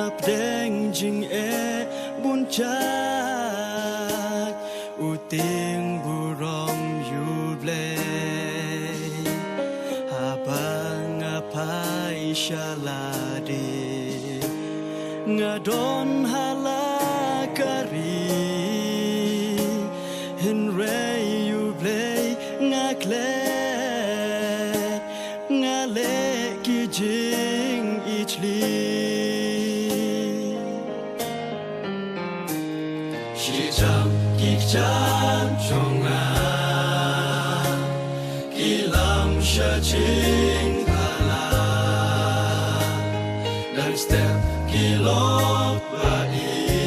ap deng jing e bun chat u ting bu rong yu ble ha bang a pai shalade nga don hala kari hin re yu ble nga kle nga le ki jing ich li shi jam ki chan chong a ki lam sha ching la dan step ki lo ba i